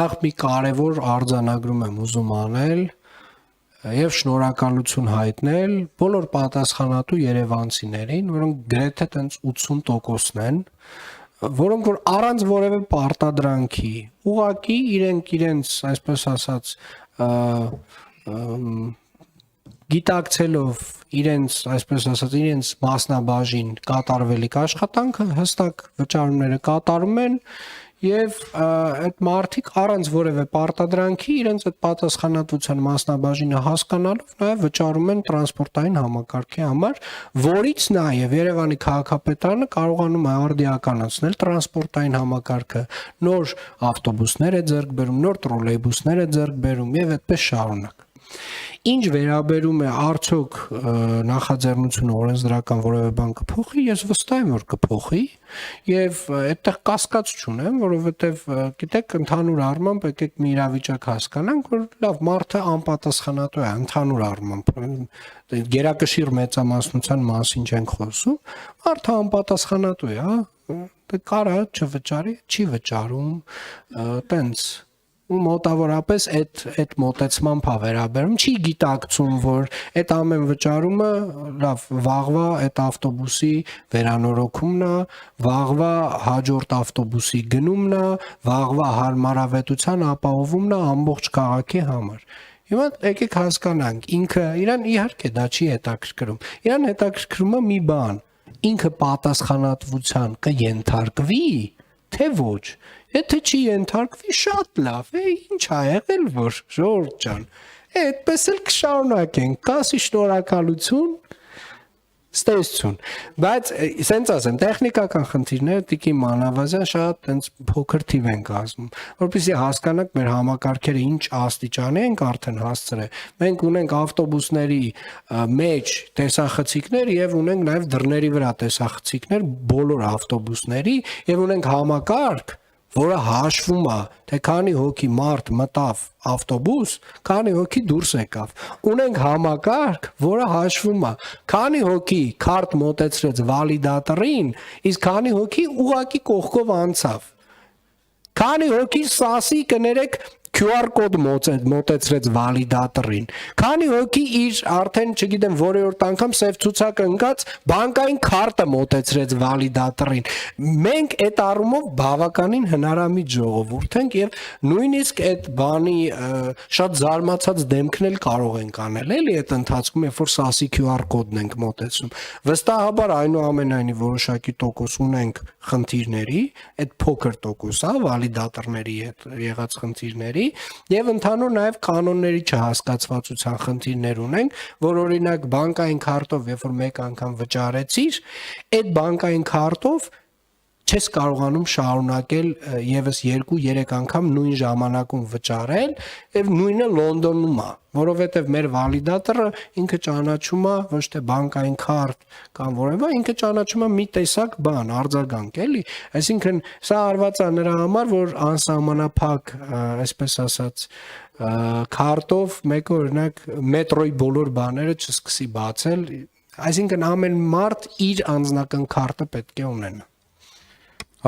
նախ մի կարևոր արձանագրում եմ ուզում անել եւ շնորհակալություն հայտնել բոլոր պատասխանատու երևանցիներին, որոնք գրեթե տենց 80%-ն են, որոնք որ առանց որևէ պարտադրանքի, ուղղակի իրենց, այսպես ասած, գիտակցելով իրենց, այսպես ասած, իրենց մասնաբաժին կատարվելիք աշխատանքը հստակ վճարումները կատարում են եւ այդ մարդիկ առանց որևէ պարտադրանքի իրենց այդ պատասխանատվության մասնաբաժինը հասկանալով նաեւ վճարում են տրանսպորտային համակարգի համար, որից նաեւ Երևանի քաղաքապետարանը կարողանում է արդիականացնել տրանսպորտային համակարգը, նոր ավտոբուսներ է ձեռք բերում, նոր տրոլեյբուսներ է ձեռք բերում եւ այդպես շարունակ։ Ինչ վերաբերում է արդյոք նախաձեռնությունը օրենսդրական որևէ բան կփոխի, ես վստահ եմ, որ կփոխի եւ այդտեղ կասկած չունեմ, որովհետեւ գիտեք, ընդհանուր առմամբ եկեք մի իրավիճակ հասկանանք, որ լավ մարդը անպատասխանատու է, ընդհանուր առմամբ գերակշիռ մեծամասնության մասին չենք խոսում, մարդը անպատասխանատու է, հա, կարա չվճարի, չի վճարում, տենց ու մոտավորապես այդ մոտեցմամբ է վերաբերում, չի գիտակցում, որ այդ ամեն վճարումը լավ վաղվա այդ ավտոբուսի վերանորոգումն է, վաղվա հաջորդ ավտոբուսի գնումն է, վաղվա հարմարավետության ապահովումն է ամբողջ քաղաքի համար։ Հիմա եկեք հասկանանք, ինքը իրան իհարկե դա չի հետաքրքրում։ Իրան հետաքրքրում է մի բան, ինքը պատասխանատվության կենթարկվի, թե ոչ։ Եթե չի ենթարկվի, շատ լավ, ինչ ա եղել, որ Ժորժ ջան, այդպես էլ կշարունակենք, կասի շնորհակալություն, ստեսություն, բայց սենց ասեմ, տեխնիկական խնդիրները Տիկին Մանավազյան շատ տենց փոքր թիվ են կազմում, որպեսզի հասկանանք մեր համակարգերը ինչ աստիճանի ենք արդեն հասցրել, մենք ունենք ավտոբուսների մեջ տեսախցիկներ եւ ունենք նաեւ դռների վրա տեսախցիկներ բոլոր ավտոբուսների եւ ունենք համակարգ, որը հաշվում է, թե քանի հոգի մարդ մտավ ավտոբուս, քանի հոգի դուրս եկավ։ Ունենք համակարգ, որը հաշվում է, քանի հոգի քարտ մոտեցրեց վալիդատորին, իսկ քանի հոգի ուղակի կողքով անցավ։ Քանի հոգի սասի կներեք QR կոդ մոտեցրեց վալիդատորին։ Քանի հոգի իր արդեն, չգիտեմ, որերորդ անգամ սև ցուցակը ընկած բանկային քարտը մոտեցրեց վալիդատորին։ Մենք այդ առումով բավականին հնարամիտ ժողովուրդ ենք եւ նույնիսկ այդ բանի շատ զարմացած դեմքն էլ կարող ենք անել, էլի այդ ընթացքում, երբ որ սասի QR կոդն ենք մոտեցնում։ Վստահաբար այնուամենայնիվ որոշակի տոկոս ունենք խնդիրների, այդ փոքր տոկոս է վալիդատորների հետ եղած խնդիրների եւ ընդհանուր նաեւ կանոնների չհասկացվածության խնդիրներ ունենք, որ օրինակ բանկային քարտով, երբ որ մեկ անգամ վճարեցիր, այդ բանկային քարտով չես կարողանում շարունակել եւս 2-3 անգամ նույն ժամանակում վճարել եւ նույնը Լոնդոնում է, որովհետեւ մեր վալիդատորը ինքը ճանաչում է ոչ թե բանկային քարտ կամ որևէ, ինքը ճանաչում է մի տեսակ բան, արձագանք, էլի, այսինքն սա արված է նրա համար, որ անսահմանափակ, այսպես ասած, քարտով մեկը օրինակ մետրոյի բոլոր բաները չսկսի բացել, այսինքն ամեն մարդ իր անձնական քարտը պետք է ունենա։